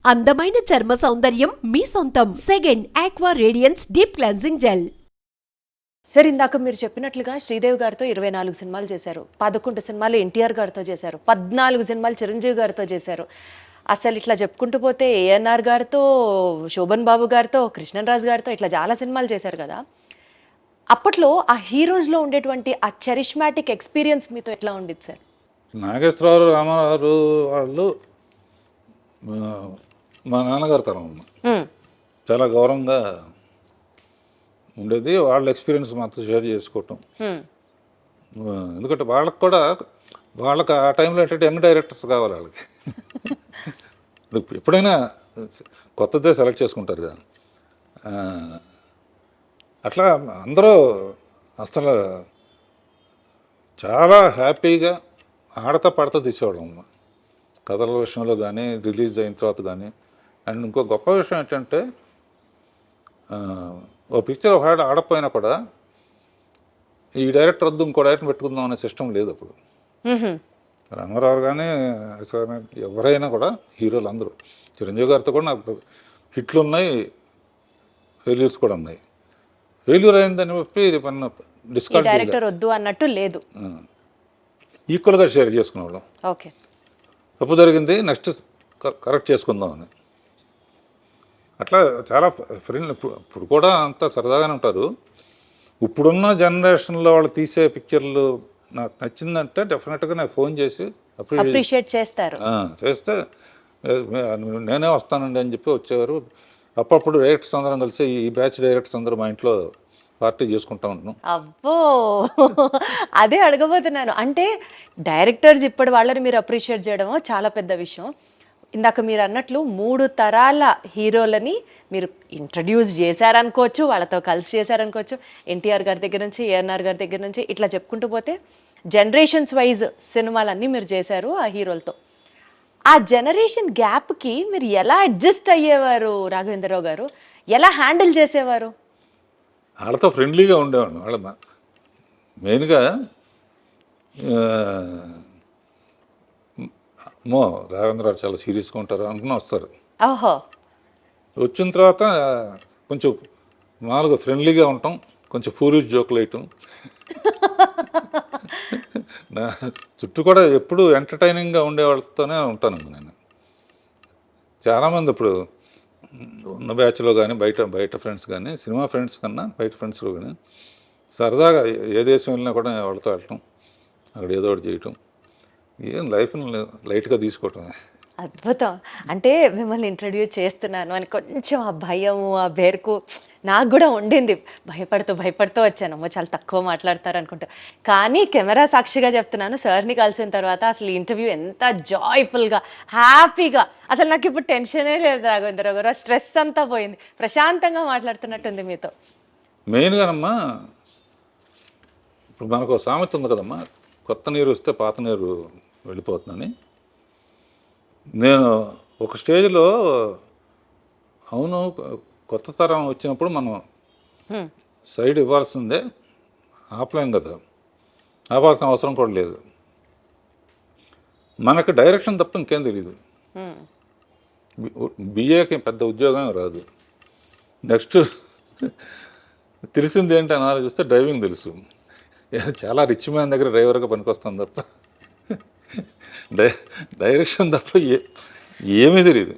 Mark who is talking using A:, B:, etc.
A: అందమైన చర్మ సౌందర్యం మీ సొంతం. Second aqua radiance deep cleansing gel.
B: సరే, ఇందాక మీరు చెప్పినట్లుగా శ్రీదేవి గారితో 24 సినిమాలు చేశారు, 11 సినిమాలు ఎన్టీఆర్ గారితో చేశారు, 14 సినిమాలు చిరంజీవి గారితో చేశారు. అసలు ఇట్లా చెప్పుకుంటూ పోతే ఏఎన్ఆర్ గారితో, శోభన్ బాబు గారితో, కృష్ణరాజు గారితో ఇట్లా చాలా సినిమాలు చేశారు కదా. అప్పట్లో ఆ హీరోస్లో ఉండేటువంటి ఆ చరిష్మాటిక్ ఎక్స్పీరియన్స్ మీతో ఎట్లా ఉండేది సార్?
C: నాగేశ్వరరావు, రామారావు వాళ్ళు మా నాన్నగారు తరం చాలా గౌరవంగా ఉండేది. వాళ్ళ ఎక్స్పీరియన్స్ మాతో షేర్ చేసుకోవటం. ఎందుకంటే వాళ్ళకి ఆ టైంలో ఏంటంటే యంగ్ డైరెక్టర్స్ కావాలి వాళ్ళకి. ఎప్పుడైనా కొత్తదే సెలెక్ట్ చేసుకుంటారు కదా. అట్లా అందరూ అసలు చాలా హ్యాపీగా ఆడతా పాడతా తీసేవాళ్ళం కథల విషయంలో కానీ, రిలీజ్ అయిన తర్వాత కానీ. అండ్ ఇంకో గొప్ప విషయం ఏంటంటే ఓ పిక్చర్ ఒక ఆడపోయినా కూడా ఈ డైరెక్టర్ వద్దు ఇంకో డైరెక్టర్ పెట్టుకుందాం అనే సిస్టమ్ లేదు అప్పుడు. రామారావు కానీ ఎవరైనా కూడా హీరోలు అందరూ, చిరంజీవి గారితో కూడా నాకు హిట్లు ఉన్నాయి, ఫెయిల్యూర్స్ కూడా ఉన్నాయి. ఫెయిల్యూర్ అయిందని చెప్పి డిస్కౌంట్
B: డైరెక్టర్ వద్దు అన్నట్టు లేదు,
C: ఈక్వల్గా షేర్ చేసుకునేవాళ్ళం.
B: ఓకే,
C: తప్పు జరిగింది, నెక్స్ట్ కరెక్ట్ చేసుకుందాం అని. అట్లా చాలా ఫ్రెండ్. ఇప్పుడు కూడా అంతా సరదాగానే ఉంటారు. ఇప్పుడున్న జనరేషన్లో వాళ్ళు తీసే పిక్చర్లు నాకు నచ్చిందంటే డెఫినెట్గా నాకు ఫోన్ చేసి
B: అప్రిషియేట్ చేస్తారు.
C: చేస్తే నేనే వస్తానండి అని చెప్పి వచ్చేవారు. అప్పుడప్పుడు డైరెక్టర్స్ అందరం కలిసి, ఈ బ్యాచ్ డైరెక్టర్స్ అందరూ మా ఇంట్లో పార్టీ చేసుకుంటా ఉంటాం.
B: అబ్బో, అదే అడగబోతున్నాను. అంటే డైరెక్టర్స్ ఇప్పటి వాళ్ళని మీరు అప్రిషియేట్ చేయడమో చాలా పెద్ద విషయం. ఇందాక మీరు అన్నట్లు 3 తరాల హీరోలని మీరు ఇంట్రడ్యూస్ చేశారనుకోవచ్చు, వాళ్ళతో కలిసి చేశారనుకోవచ్చు. ఎన్టీఆర్ గారి దగ్గర నుంచి, ఏఎన్ఆర్ గారి దగ్గర నుంచి ఇట్లా చెప్పుకుంటూ పోతే జనరేషన్స్ వైజ్ సినిమాలన్నీ మీరు చేశారు ఆ హీరోలతో. ఆ జనరేషన్ గ్యాప్కి మీరు ఎలా అడ్జస్ట్ అయ్యేవారు రాఘవేంద్రరావు గారు? ఎలా హ్యాండిల్ చేసేవారు?
C: వాళ్ళతో ఫ్రెండ్లీగా ఉండేవాడు. వాళ్ళ మెయిన్గా అమ్మో రాఘవేంద్రరావు చాలా సీరియస్గా ఉంటారు అనుకుని వస్తారు.
B: ఓహో,
C: వచ్చిన తర్వాత కొంచెం మామూలుగా ఫ్రెండ్లీగా ఉంటాం, కొంచెం ఫూరిష్ జోకులు వేయటం. నా చుట్టూ కూడా ఎప్పుడు ఎంటర్టైనింగ్గా ఉండే వాళ్ళతోనే ఉంటాను నేను. చాలామంది ఇప్పుడు ఉన్న బ్యాచ్లో కానీ, బయట ఫ్రెండ్స్ కానీ, సినిమా ఫ్రెండ్స్ కన్నా బయట ఫ్రెండ్స్లో కానీ సరదాగా ఏ దేశం వెళ్ళినా కూడా వాళ్ళతో వెళ్ళటం, అక్కడ ఏదో ఒకటి చేయటం, ఏం లైఫ్ని లైట్గా తీసుకోవటం.
B: అద్భుతం. అంటే మిమ్మల్ని ఇంట్రడ్యూస్ చేస్తున్నాను అని కొంచెం ఆ భయము, ఆ బెరుకు నాకు కూడా ఉండింది. భయపడుతూ వచ్చాను, అమ్మో చాలా తక్కువ మాట్లాడతారు అనుకుంటా. కానీ కెమెరా సాక్షిగా చెప్తున్నాను, సార్ని కలిసిన తర్వాత అసలు ఇంటర్వ్యూ ఎంత జాయ్ఫుల్గా, హ్యాపీగా, అసలు నాకు ఇప్పుడు టెన్షనే లేదు రాఘవేంద్రరావు గారు. స్ట్రెస్ అంతా పోయింది, ప్రశాంతంగా మాట్లాడుతున్నట్టుంది మీతో.
C: మెయిన్గానమ్మా ఇప్పుడు మనకు సామెత ఉంది కదమ్మా, కొత్త నీరు వస్తే పాత నీరు వెళ్ళిపోతుందని. నేను ఒక స్టేజ్లో అవును, కొత్త తరం వచ్చినప్పుడు మనం సైడ్ ఇవ్వాల్సిందే, ఆపలేం కదా, ఆపాల్సిన అవసరం కూడా లేదు. మనకు డైరెక్షన్ తప్ప ఇంకేం తెలియదు. బిఏకి పెద్ద ఉద్యోగం రాదు. నెక్స్ట్ తెలిసింది ఏంటి అని ఆలోచిస్తే డ్రైవింగ్ తెలుసు. చాలా రిచ్ మ్యాన్ దగ్గర డ్రైవర్గా పనికొస్తాను తప్ప డైరెక్షన్ తప్ప ఏమీ తెలియదు.